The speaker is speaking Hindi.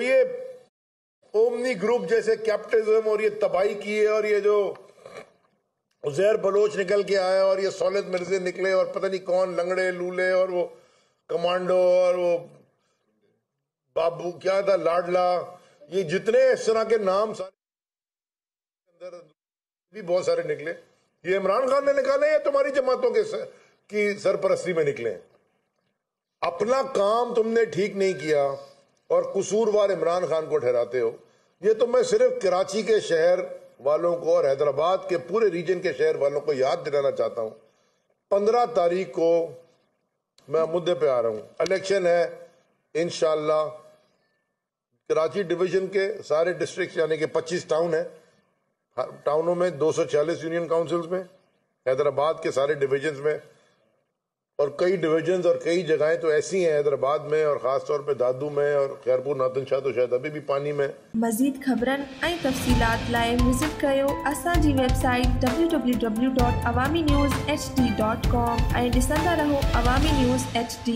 जो ये ओमनी ग्रुप जैसे कैप्टिज्म और ये तबाही की है, और ये जो उजैर बलोच निकल के आया और ये सौलत मिर्जे निकले और पता नहीं कौन लंगड़े लूले और वो कमांडो और वो बाबू क्या था लाडला, ये जितने इस तरह के नाम सारे अंदर भी बहुत सारे निकले। ये इमरान खान ने निकाले या तुम्हारी जमातों की सरपरस्ती में निकले? अपना काम तुमने ठीक नहीं किया और कसूरवार इमरान खान को ठहराते हो। ये तो मैं सिर्फ कराची के शहर वालों को और हैदराबाद के पूरे रीजन के शहर वालों को याद दिलाना चाहता हूं। 15 तारीख को मैं मुद्दे पे आ रहा हूं, इलेक्शन है इंशाल्लाह। कराची डिवीजन के सारे डिस्ट्रिक्ट यानी कि 25 टाउन है, टाउनों में 246 यूनियन काउंसिल्स में, हैदराबाद के सारे डिविजन्स में, और कई डिविजन्स और कई जगहें तो ऐसी हैं हैदराबाद में और ख़ास तौर पे दादू में और खैरपुर नादन शाह तो शायद अभी भी पानी में। मज़ीद ख़बरन ऐं तफ़सीलात लाइ विज़िट कयो असांजी वेबसाइट www.awamiNewsHD.com ऐं ॾिसंदा रहो अवामी न्यूज़ HD।